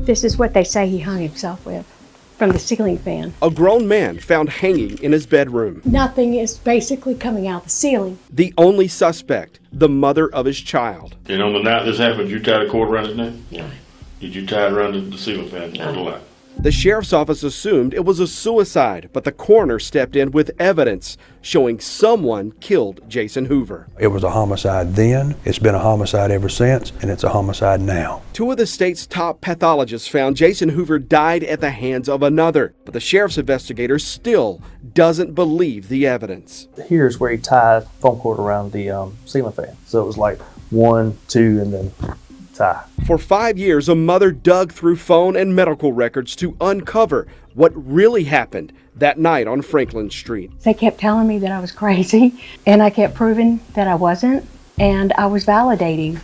This is what they say he hung himself with, from the ceiling fan. A grown man found hanging in his bedroom. Nothing is basically coming out the ceiling. The only suspect, the mother of his child. And on the night this happened, you tied a cord around his neck? No. Did you tie it around the ceiling fan? No. The sheriff's office assumed it was a suicide, but the coroner stepped in with evidence showing someone killed Jason Hoover. It was a homicide then, it's been a homicide ever since, and it's a homicide now. Two of the state's top pathologists found Jason Hoover died at the hands of another, but the sheriff's investigator still doesn't believe the evidence. Here's where he tied foam cord around the ceiling fan. So it was like 1, 2, and then tie. For 5 years, a mother dug through phone and medical records to uncover what really happened that night on Franklin Street. They kept telling me that I was crazy, and I kept proving that I wasn't, and I was validating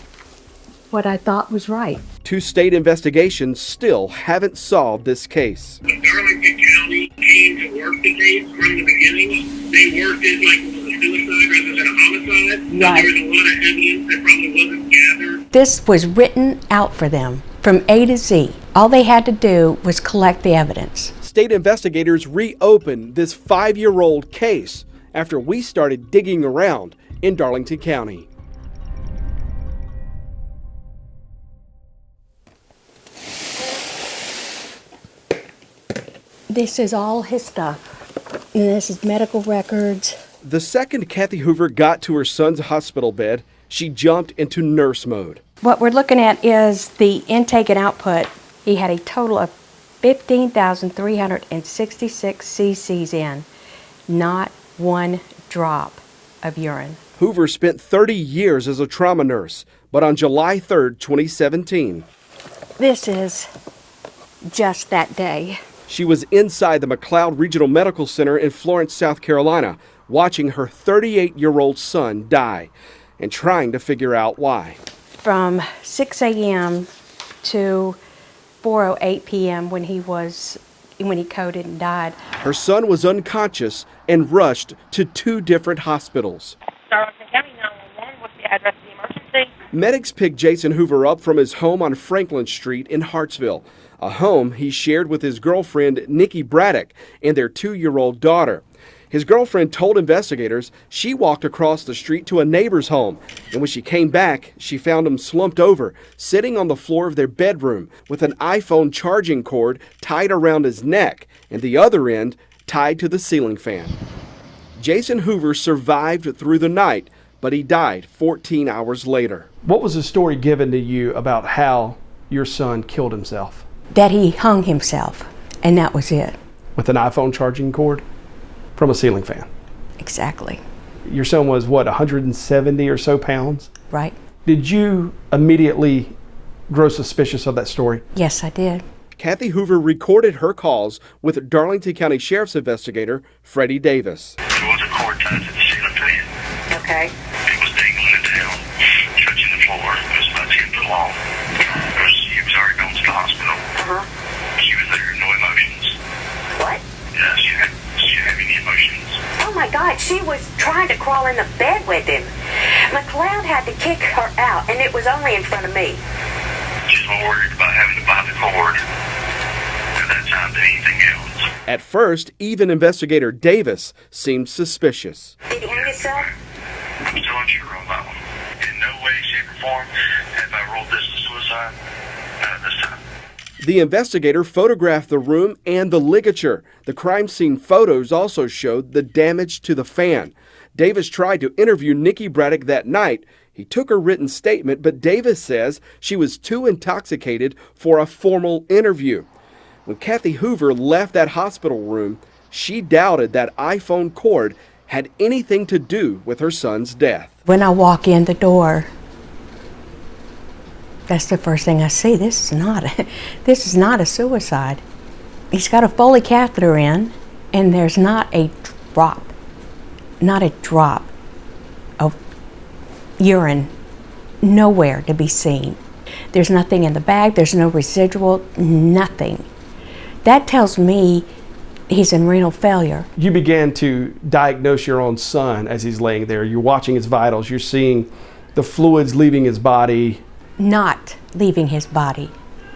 what I thought was right. Two state investigations still haven't solved this case. Darlington County came to work the case from the beginning. They worked it like it was a suicide rather than a homicide. Right. There was a lot of evidence that probably wasn't gathered. This was written out for them from A to Z. All they had to do was collect the evidence. State investigators reopened this 5-year-old case after we started digging around in Darlington County. This is all his stuff. And this is medical records. The second Kathy Hoover got to her son's hospital bed, she jumped into nurse mode. What we're looking at is the intake and output. He had a total of 15,366 cc's in, not one drop of urine. Hoover spent 30 years as a trauma nurse, but on July 3rd, 2017, This is just that day. she was inside the McLeod Regional Medical Center in Florence, South Carolina, watching her 38-year-old son die and trying to figure out why. From 6 a.m. to 4:08 p.m. when he coded and died. Her son was unconscious and rushed to 2 different hospitals. Darlington County 911, what's the address of the emergency? Medics picked Jason Hoover up from his home on Franklin Street in Hartsville, a home he shared with his girlfriend Nikki Braddock and their 2-year-old daughter. His girlfriend told investigators she walked across the street to a neighbor's home, and when she came back, she found him slumped over, sitting on the floor of their bedroom with an iPhone charging cord tied around his neck and the other end tied to the ceiling fan. Jason Hoover survived through the night, but he died 14 hours later. What was the story given to you about how your son killed himself? That he hung himself, and that was it. With an iPhone charging cord from a ceiling fan? Exactly. Your son was, what, 170 or so pounds? Right. Did you immediately grow suspicious of that story? Yes, I did. Kathy Hoover recorded her calls with Darlington County Sheriff's investigator, Freddie Davis. There was a cord tied to the ceiling fan. Okay. It was dangling it down, touching the floor. It was about 10 foot long. She was already gone to the hospital. She was there, no emotions. What? Yeah, she didn't have any emotions. Oh my God, she was trying to crawl in the bed with him. McLeod had to kick her out, and it was only in front of me. She's more worried about having to buy the cord at that time than anything else. At first, even investigator Davis seemed suspicious. Did he hang himself? I'm still unsure on that one. In no way, shape, or form have I ruled this a suicide. Not at this time. The investigator photographed the room and the ligature. The crime scene photos also showed the damage to the fan. Davis tried to interview Nikki Braddock that night. He took her written statement, but Davis says she was too intoxicated for a formal interview. When Kathy Hoover left that hospital room, she doubted that iPhone cord had anything to do with her son's death. When I walk in the door, that's the first thing I see. This is not a suicide. He's got a Foley catheter in, and there's not a drop of urine nowhere to be seen. There's nothing in the bag, there's no residual, nothing. That tells me he's in renal failure. You began to diagnose your own son as he's laying there. You're watching his vitals, you're seeing the fluids leaving his body. Not leaving his body.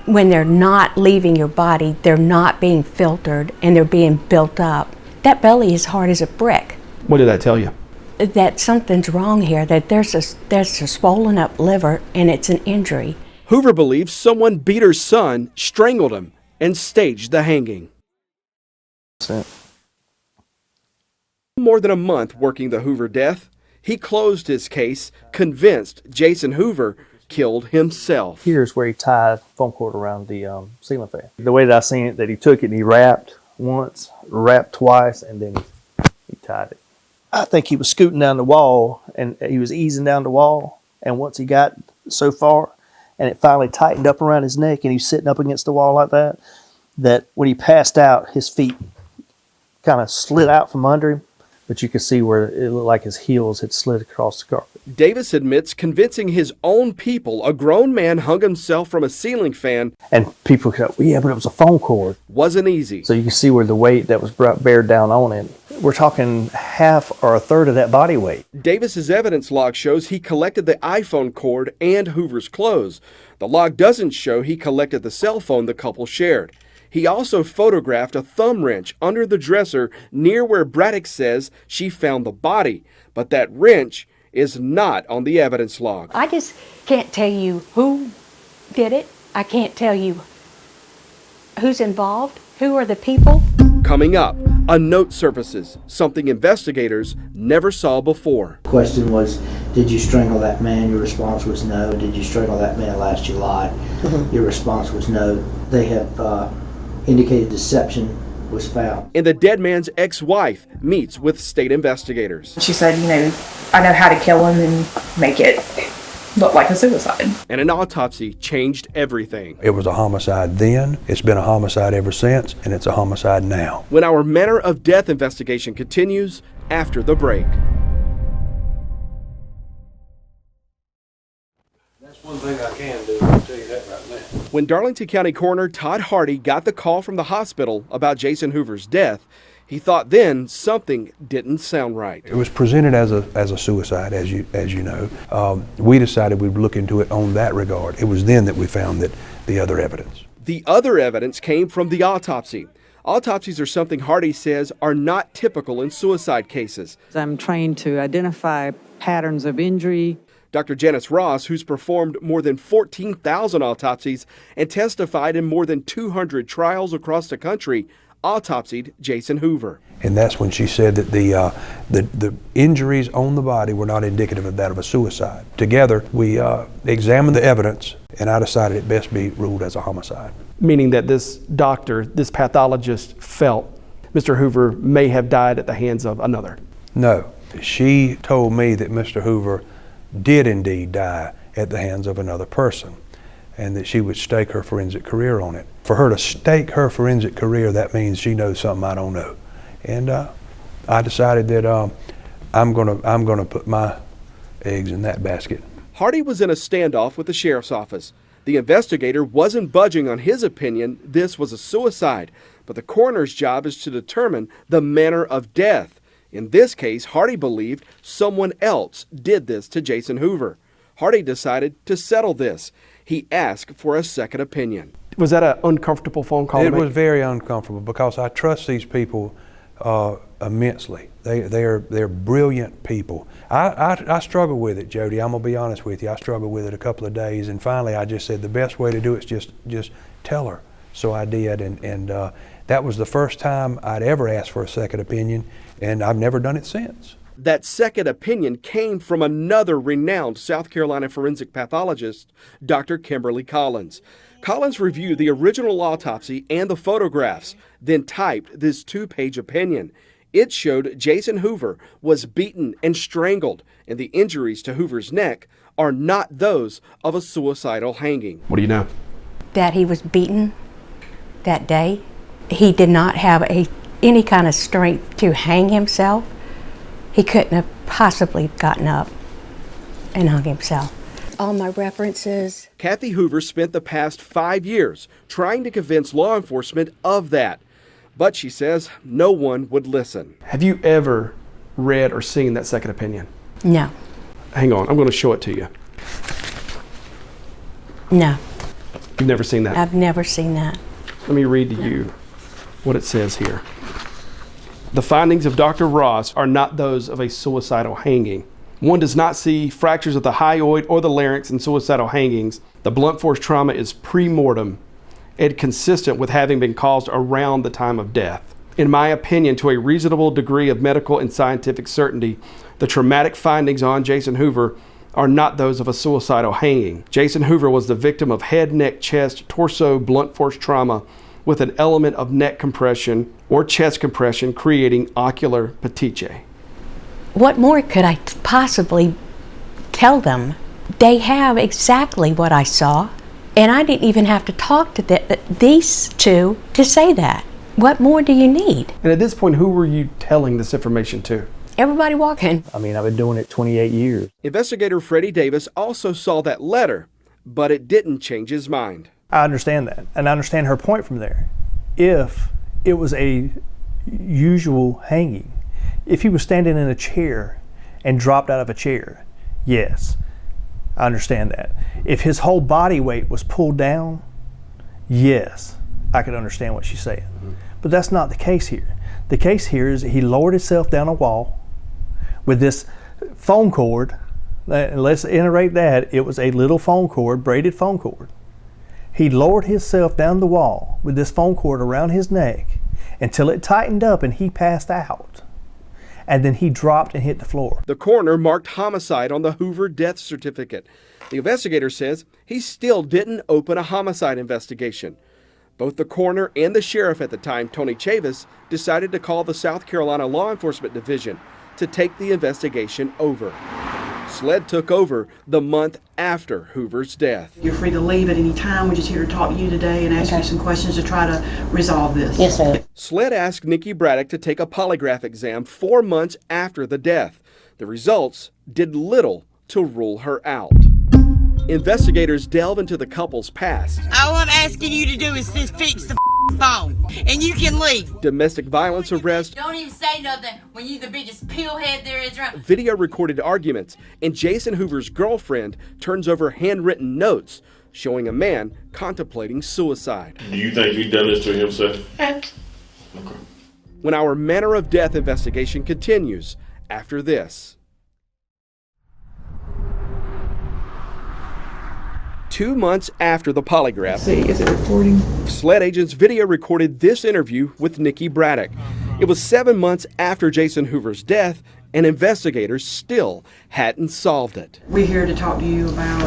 when they're not leaving your body, they're not being filtered and they're being built up. That belly is hard as a brick. What did that tell you? That something's wrong here, that there's a swollen up liver and it's an injury. Hoover believes someone beat her son, strangled him, and staged the hanging. More than a month working the Hoover death, he closed his case, convinced Jason Hoover killed himself. Here's where he tied foam cord around the ceiling fan. The way that I seen it, that he took it and he wrapped once, wrapped twice, and then he tied it. I think he was scooting down the wall, and he was easing down the wall, and once he got so far, and it finally tightened up around his neck, and he was sitting up against the wall like that, that when he passed out, his feet kind of slid out from under him, but you could see where it looked like his heels had slid across the carpet. Davis admits convincing his own people a grown man hung himself from a ceiling fan, and people go, well, yeah, but it was a foam cord. Wasn't easy. So you can see where the weight that was bared down on it. We're talking half or a third of that body weight. Davis's evidence log shows he collected the iPhone cord and Hoover's clothes. The log doesn't show he collected the cell phone the couple shared. He also photographed a thumb wrench under the dresser near where Braddock says she found the body, but that wrench is not on the evidence log. I just can't tell you who did it. I can't tell you who's involved, who are the people. Coming up, a note surfaces, something investigators never saw before. The question was, did you strangle that man? Your response was no. Did you strangle that man last July? Your response was no. They have indicated deception was found. And the dead man's ex-wife meets with state investigators. She said, I know how to kill him and make it look like a suicide. And an autopsy changed everything. It was a homicide then, it's been a homicide ever since, and it's a homicide now. When our manner of death investigation continues after the break. That's one thing I can do, I'll tell you that right now. When Darlington County Coroner Todd Hardy got the call from the hospital about Jason Hoover's death, he thought then something didn't sound right. It was presented as a suicide, as you know. We decided we'd look into it on that regard. It was then that we found that the other evidence. The other evidence came from the autopsy. Autopsies are something Hardy says are not typical in suicide cases. I'm trained to identify patterns of injury. Dr. Janice Ross, who's performed more than 14,000 autopsies and testified in more than 200 trials across the country, autopsied Jason Hoover. And that's when she said that the injuries on the body were not indicative of that of a suicide. Together, we examined the evidence, and I decided it best be ruled as a homicide. Meaning that this doctor, this pathologist, felt Mr. Hoover may have died at the hands of another. No. She told me that Mr. Hoover did indeed die at the hands of another person, and that she would stake her forensic career on it. For her to stake her forensic career, that means she knows something I don't know. And I decided that I'm gonna put my eggs in that basket. Hardy was in a standoff with the sheriff's office. The investigator wasn't budging on his opinion this was a suicide, but the coroner's job is to determine the manner of death. In this case, Hardy believed someone else did this to Jason Hoover. Hardy decided to settle this. He asked for a second opinion. Was that an uncomfortable phone call? It was very uncomfortable because I trust these people immensely. They're brilliant people. I struggle with it, Jody. I'm gonna be honest with you. I struggled with it a couple of days, and finally I just said the best way to do it is just tell her. So I did, and that was the first time I'd ever asked for a second opinion, and I've never done it since. That second opinion came from another renowned South Carolina forensic pathologist, Dr. Kimberly Collins. Collins reviewed the original autopsy and the photographs, then typed this 2-page opinion. It showed Jason Hoover was beaten and strangled, and the injuries to Hoover's neck are not those of a suicidal hanging. What do you know? That he was beaten that day. He did not have any kind of strength to hang himself. He couldn't have possibly gotten up and hung himself. All my references. Kathy Hoover spent the past 5 years trying to convince law enforcement of that. But she says no one would listen. Have you ever read or seen that second opinion? No. Hang on, I'm going to show it to you. No. You've never seen that? I've never seen that. Let me read to you what it says here. The findings of Dr. Ross are not those of a suicidal hanging. One does not see fractures of the hyoid or the larynx in suicidal hangings. The blunt force trauma is pre-mortem and consistent with having been caused around the time of death. In my opinion, to a reasonable degree of medical and scientific certainty, the traumatic findings on Jason Hoover are not those of a suicidal hanging. Jason Hoover was the victim of head, neck, chest, torso, blunt force trauma with an element of neck compression or chest compression creating ocular petechiae. What more could I possibly tell them? They have exactly what I saw, and I didn't even have to talk to these two to say that. What more do you need? And at this point, who were you telling this information to? Everybody walking. I mean, I've been doing it 28 years. Investigator Freddie Davis also saw that letter, but it didn't change his mind. I understand that, and I understand her point from there. If it was a usual hanging, if he was standing in a chair and dropped out of a chair, yes, I understand that. If his whole body weight was pulled down, yes, I could understand what she's saying. Mm-hmm. But that's not the case here. The case here is he lowered himself down a wall with this phone cord. And let's iterate that. It was a little phone cord, braided phone cord. He lowered himself down the wall with this phone cord around his neck until it tightened up and he passed out. And then he dropped and hit the floor. The coroner marked homicide on the Hoover death certificate. The investigator says he still didn't open a homicide investigation. Both the coroner and the sheriff at the time, Tony Chavis, decided to call the South Carolina Law Enforcement Division to take the investigation over. SLED took over the month after Hoover's death. You're free to leave at any time. We're just here to talk to you today and ask you some questions to try to resolve this. Yes, sir. SLED asked Nikki Braddock to take a polygraph exam 4 months after the death. The results did little to rule her out. Investigators delve into the couple's past. All I'm asking you to do is just fix the phone, and you can leave. Domestic violence arrest. Don't even say nothing when you the biggest pillhead there is around. Video recorded arguments, and Jason Hoover's girlfriend turns over handwritten notes showing a man contemplating suicide. Do you think he done this to himself? Okay. When our manner of death investigation continues after this. 2 months after the polygraph, Is it recording? SLED agents video recorded this interview with Nikki Braddock. It was 7 months after Jason Hoover's death, and investigators still hadn't solved it. We're here to talk to you about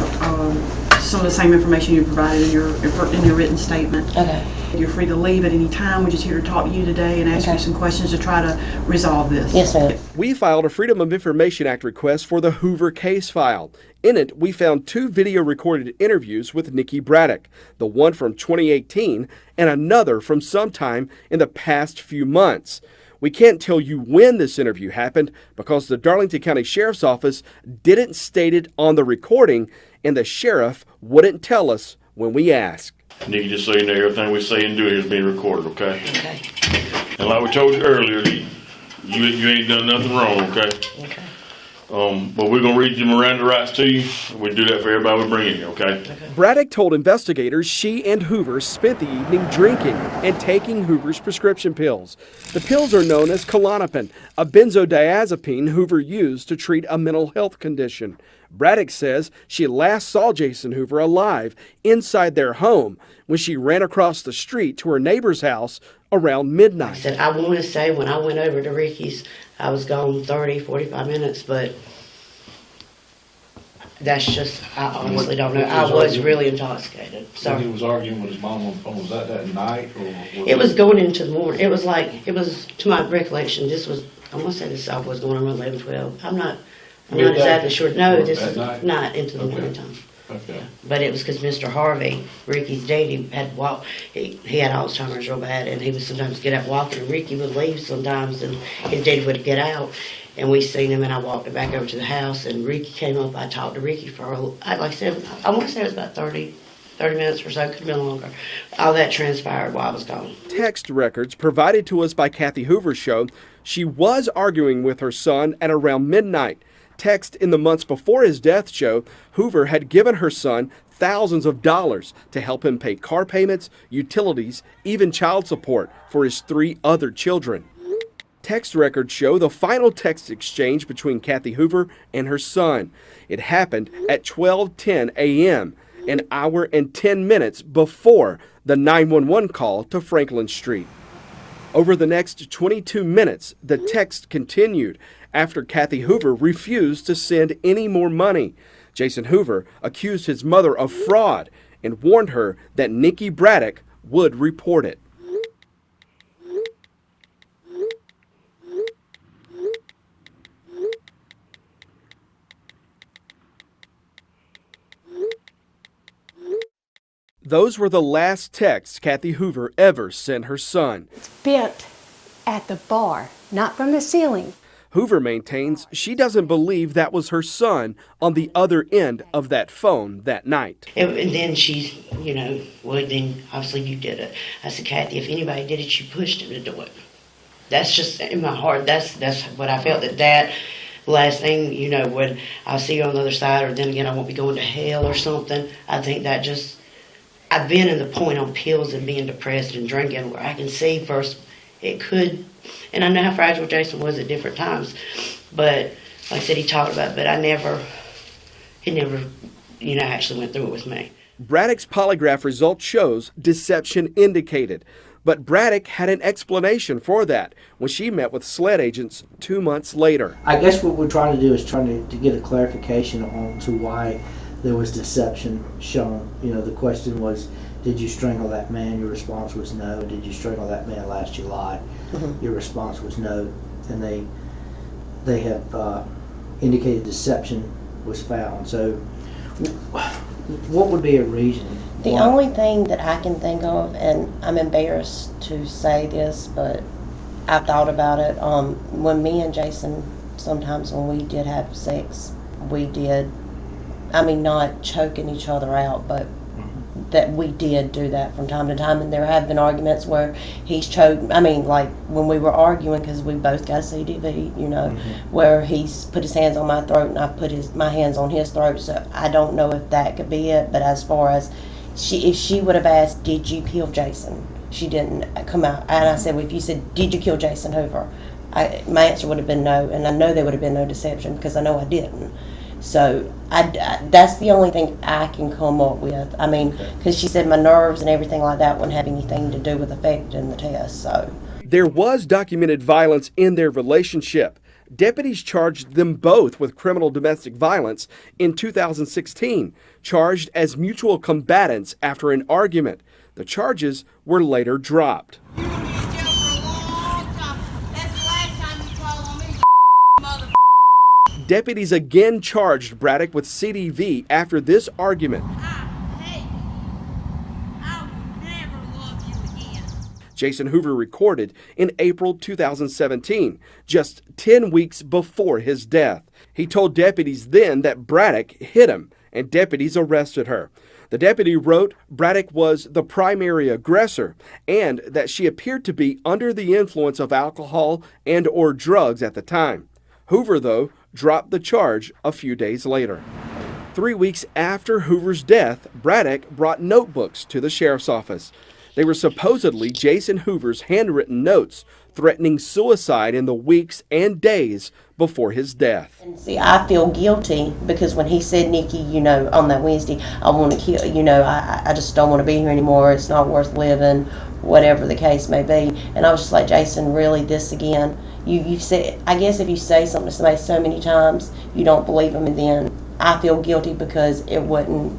some of the same information you provided in your written statement. Okay. You're free to leave at any time. We're just here to talk to you today and ask you some questions to try to resolve this. Yes, sir. We filed a Freedom of Information Act request for the Hoover case file. In it, we found 2 video recorded interviews with Nikki Braddock, the one from 2018 and another from sometime in the past few months. We can't tell you when this interview happened because the Darlington County Sheriff's Office didn't state it on the recording, and the sheriff wouldn't tell us when we asked. Nikki, just so you know, everything we say and do here is being recorded, okay? Okay. And like we told you earlier, you ain't done nothing wrong, okay? Okay. But we're gonna read your Miranda rights to you. We do that for everybody we bring in here, okay? Braddock told investigators she and Hoover spent the evening drinking and taking Hoover's prescription pills. The pills are known as Klonopin, a benzodiazepine Hoover used to treat a mental health condition. Braddock says she last saw Jason Hoover alive inside their home when she ran across the street to her neighbor's house around midnight. I said, I want to say when I went over to Ricky's, I was gone 30, 45 minutes, but that's just, I honestly don't know. I was really intoxicated. So When he was arguing with his mom on the phone, was that night? Or it was going into the morning. It was to my recollection, this was, I want to say this was going around 11, 12. I'm not exactly sure. No, this is not into the morning time. Okay. But it was because Mr. Harvey, Ricky's daddy, had walked. He had Alzheimer's real bad, and he would sometimes get out walking, and Ricky would leave sometimes, and his daddy would get out, and we seen him, and I walked back over to the house, and Ricky came up. I talked to Ricky for, like I said, I want to say it was about 30 minutes or so, could have been longer. All that transpired while I was gone. Text records provided to us by Kathy Hoover show she was arguing with her son at around midnight. Text in the months before his death show Hoover had given her son thousands of dollars to help him pay car payments, utilities, even child support for his 3 other children. Text records show the final text exchange between Kathy Hoover and her son. It happened at 12:10 a.m., an hour and 10 minutes before the 911 call to Franklin Street. Over the next 22 minutes, the text continued after Kathy Hoover refused to send any more money. Jason Hoover accused his mother of fraud and warned her that Nikki Braddock would report it. Those were the last texts Kathy Hoover ever sent her son. It's bent at the bar, not from the ceiling. Hoover maintains she doesn't believe that was her son on the other end of that phone that night. And then she's, well, then obviously you did it. I said, Kathy, if anybody did it, you pushed him to do it. That's just in my heart. That's what I felt, that last thing, when I'll see you on the other side, or then again, I won't be going to hell or something. I think that just, I've been in the point on pills and being depressed and drinking where I can see first it could, and I know how fragile Jason was at different times, but like I said, he talked about it, but he never, actually went through it with me. Braddock's polygraph result shows deception indicated, but Braddock had an explanation for that when she met with SLED agents 2 months later. I guess what we're trying to do is trying to get a clarification on to why there was deception shown. The question was, did you strangle that man? Your response was no. Did you strangle that man last July? Mm-hmm. Your response was no. And they have indicated deception was found. So what would be a reason? The only thing that I can think of, and I'm embarrassed to say this, but I've thought about it, when me and Jason, sometimes when we did have sex, we did, not choking each other out, but that we did do that from time to time, and there have been arguments where he's choked, like when we were arguing, because we both got CDV, where he's put his hands on my throat and I put my hands on his throat, so I don't know if that could be it, but as far as, if she would have asked, did you kill Jason? She didn't come out, and I said, well, if you said, did you kill Jason Hoover? My answer would have been no, and I know there would have been no deception, because I know I didn't. So that's the only thing I can come up with. Because she said my nerves and everything like that wouldn't have anything to do with affecting the test. So there was documented violence in their relationship. Deputies charged them both with criminal domestic violence in 2016, charged as mutual combatants after an argument. The charges were later dropped. Deputies again charged Braddock with CDV after this argument. Jason Hoover recorded in April 2017, just 10 weeks before his death. He told deputies then that Braddock hit him, and deputies arrested her. The deputy wrote Braddock was the primary aggressor and that she appeared to be under the influence of alcohol and/or drugs at the time. Hoover, though, dropped the charge a few days later. 3 weeks after Hoover's death, Braddock brought notebooks to the sheriff's office. They were supposedly Jason Hoover's handwritten notes threatening suicide in the weeks and days before his death. And see, I feel guilty because when he said, Nikki, on that Wednesday, I want to kill, I just don't want to be here anymore. It's not worth living, whatever the case may be. And I was just like, Jason, really, this again? You said, I guess if you say something to somebody so many times, you don't believe them, and then I feel guilty because it wasn't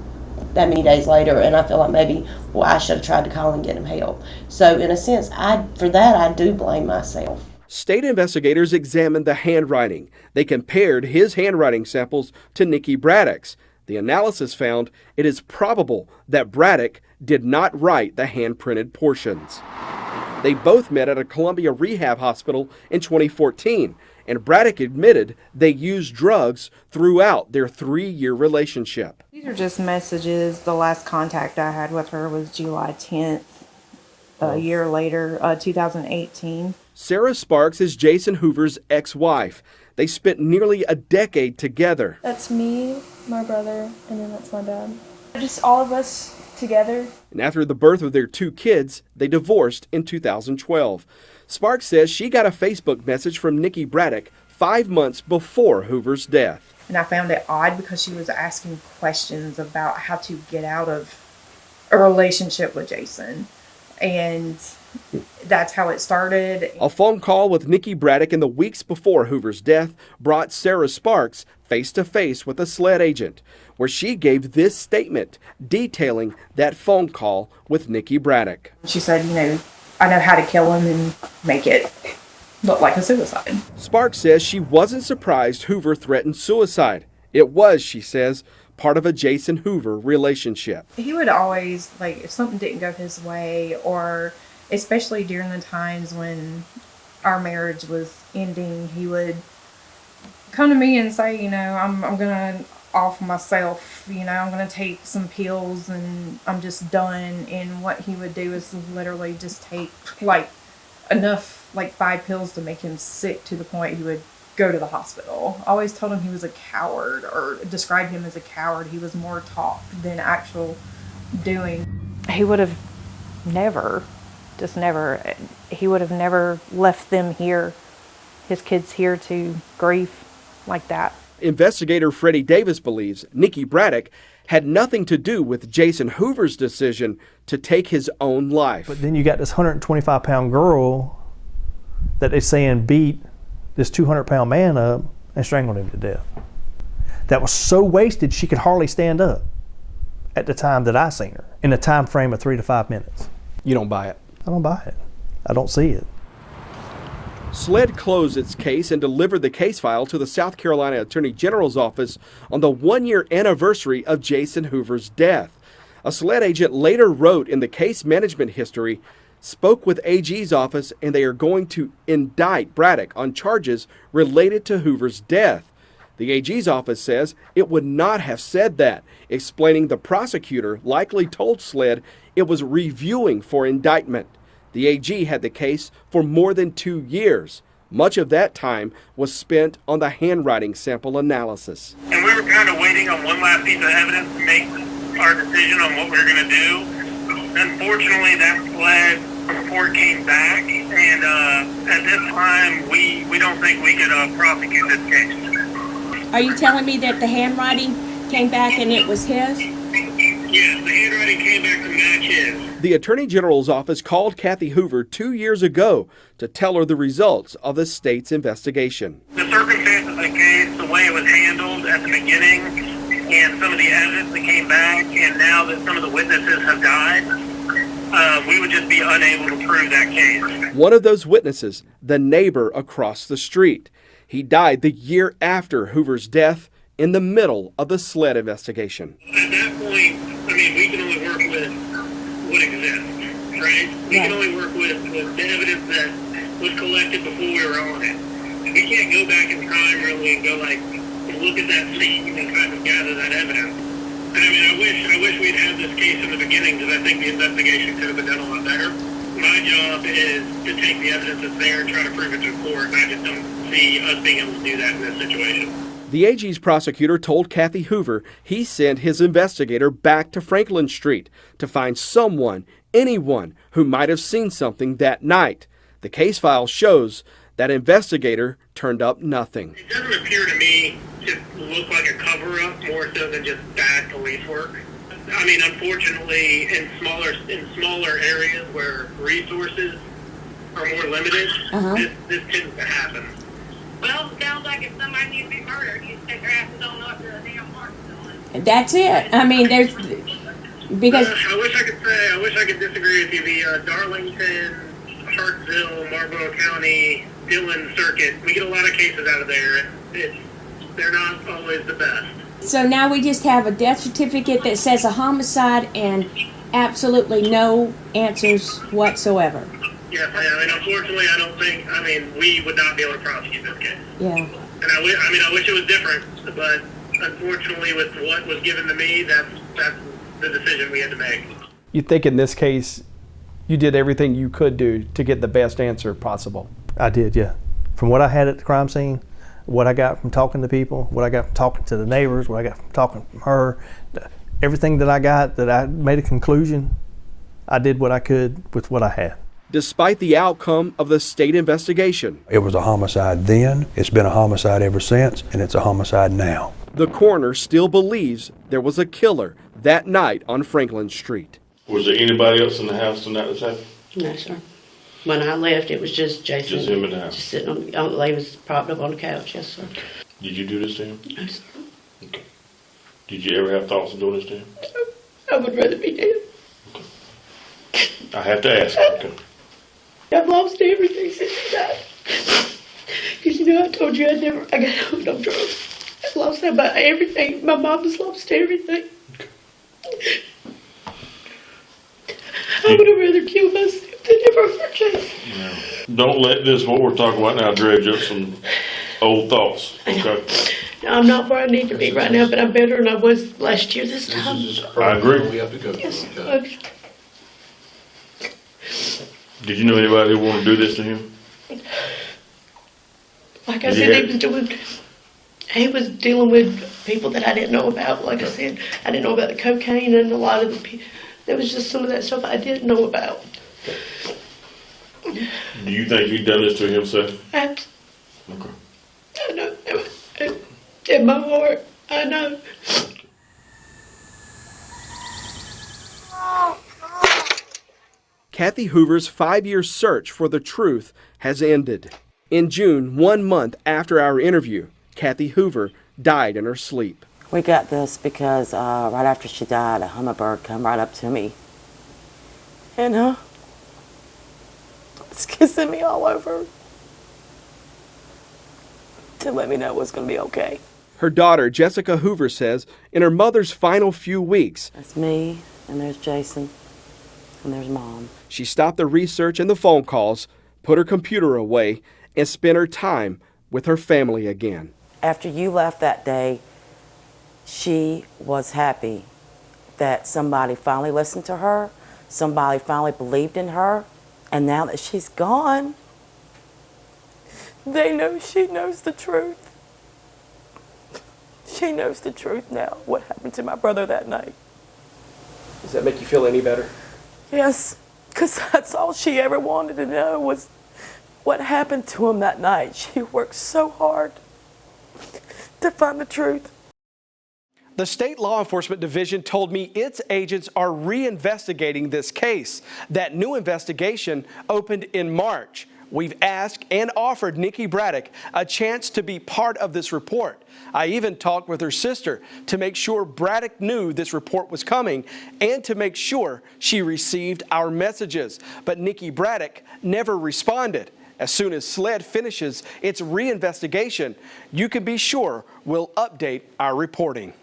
that many days later, and I feel like maybe, I should have tried to call and get him help. So in a sense, for that, I do blame myself. State investigators examined the handwriting. They compared his handwriting samples to Nikki Braddock's. The analysis found it is probable that Braddock did not write the hand-printed portions. They both met at a Columbia rehab hospital in 2014, and Braddock admitted they used drugs throughout their 3-year relationship. These are just messages. The last contact I had with her was July 10th, a year later, 2018. Sarah Sparks is Jason Hoover's ex-wife. They spent nearly a decade together. That's me, my brother, and then that's my dad. Just all of us together. And after the birth of their 2 kids, they divorced in 2012. Sparks says she got a Facebook message from Nikki Braddock 5 months before Hoover's death. And I found it odd because she was asking questions about how to get out of a relationship with Jason. And that's how it started. A phone call with Nikki Braddock in the weeks before Hoover's death brought Sarah Sparks face to face with a SLED agent, where she gave this statement detailing that phone call with Nikki Braddock. She said, I know how to kill him and make it look like a suicide. Sparks says she wasn't surprised Hoover threatened suicide. It was, she says, part of a Jason Hoover relationship. He would always, if something didn't go his way, or especially during the times when our marriage was ending, he would come to me and say, I'm going to off myself, I'm going to take some pills and I'm just done. And what he would do is literally just take enough, 5 pills to make him sick to the point he would go to the hospital. I always told him he was a coward, or described him as a coward. He was more talk than actual doing. He would have never, he would have never left them here, his kids here, to grief like that. Investigator Freddie Davis believes Nikki Braddock had nothing to do with Jason Hoover's decision to take his own life. But then you got this 125-pound girl that they're saying beat this 200-pound man up and strangled him to death. That was so wasted she could hardly stand up at the time that I seen her, in a time frame of 3 to 5 minutes. You don't buy it? I don't buy it. I don't see it. SLED closed its case and delivered the case file to the South Carolina Attorney General's office on the 1-year anniversary of Jason Hoover's death. A SLED agent later wrote in the case management history, spoke with AG's office, and they are going to indict Braddock on charges related to Hoover's death. The AG's office says it would not have said that, explaining the prosecutor likely told SLED it was reviewing for indictment. The AG had the case for more than 2 years. Much of that time was spent on the handwriting sample analysis. And we were kind of waiting on one last piece of evidence to make our decision on what we were going to do. Unfortunately, that SLED report came back, and at this time, we don't think we could prosecute this case. Are you telling me that the handwriting came back and it was his? Yes, the handwriting came back to match his. The Attorney General's office called Kathy Hoover 2 years ago to tell her the results of the state's investigation. The circumstances of the case, the way it was handled at the beginning, and some of the evidence that came back, and now that some of the witnesses have died, we would just be unable to prove that case. One of those witnesses, the neighbor across the street. He died the year after Hoover's death in the middle of the SLED investigation. At that point, we can only work with what exists, right? We can only work with the evidence that was collected before we were on it. We can't go back in time really and go look at that scene and kind of gather that evidence. And I wish we'd had this case in the beginning, because I think the investigation could have been done a lot better. My job is to take the evidence that's there and try to prove it to court, and I just don't see us being able to do that in this situation. The AG's prosecutor told Kathy Hoover he sent his investigator back to Franklin Street to find someone, anyone, who might have seen something that night. The case file shows that investigator turned up nothing. It doesn't appear to me to look like a cover-up more so than just bad police work. Unfortunately, in smaller areas where resources are more limited, this tends to happen. Well, it sounds like if somebody needs to be murdered, you take their asses on up to the damn park. That's it. There's because I wish I could disagree with you. The Darlington, Hartsville, Marlboro County, Dillon circuit, we get a lot of cases out of there. They're not always the best. so now we just have a death certificate that says a homicide and absolutely no answers whatsoever. Yes, unfortunately, I don't think. We would not be able to prosecute this case. Yeah. And I wish it was different, but unfortunately, with what was given to me, that's the decision we had to make. You think in this case, you did everything you could do to get the best answer possible? I did, yeah. From what I had at the crime scene, what I got from talking to people, what I got from talking to the neighbors, what I got from talking from her, everything that I got, that I made a conclusion, I did what I could with what I had. Despite the outcome of the state investigation, It was a homicide then, it's been a homicide ever since, and it's a homicide now. the coroner still believes there was a killer that night on Franklin Street. Was there anybody else in the house tonight that happened? No, sir. When I left, it was just Jason. Just him in the house? Just sitting on, he was propped up on the couch, yes, sir. Did you do this to him? No, sir. Okay. Did you ever have thoughts of doing this to him? I would rather be dead. I have to ask. Okay. I've lost everything since he died. Because, you know, I told you I got hooked on drugs. I lost about everything. My mom has lost everything. Okay. I would have rather killed myself than ever hurt Jason. No. Don't let this, what we're talking about now, dredge up some old thoughts. Okay. Now, I'm not where I need to be right now, but I'm better than I was last year this time. I agree. We have to go. Yes, Okay. Did you know anybody who wanted to do this to him? Like I said, he was dealing with people that I didn't know about. Like I said, I didn't know about the cocaine and a lot of the people. There was just some of that stuff I didn't know about. Do you think he'd done this to himself? Okay. I know. In my heart, I know. Kathy Hoover's 5-year search for the truth has ended. In June, 1 month after our interview, Kathy Hoover died in her sleep. We got this because right after she died, a hummingbird come right up to me and was kissing me all over to let me know it was going to be okay. Her daughter, Jessica Hoover, says in her mother's final few weeks, That's me, and there's Jason, and there's Mom. She stopped the research and the phone calls, put her computer away, and spent her time with her family again. After you left that day, she was happy that somebody finally listened to her, somebody finally believed in her, and now that she's gone, they know she knows the truth. She knows the truth now, what happened to my brother that night. Does that make you feel any better? Yes, because that's all she ever wanted to know was what happened to him that night. She worked so hard to find the truth. The State Law Enforcement Division told me its agents are reinvestigating this case. That new investigation opened in March. We've asked and offered Nikki Braddock a chance to be part of this report. I even talked with her sister to make sure Braddock knew this report was coming and to make sure she received our messages. But Nikki Braddock never responded. As soon as SLED finishes its reinvestigation, you can be sure we'll update our reporting.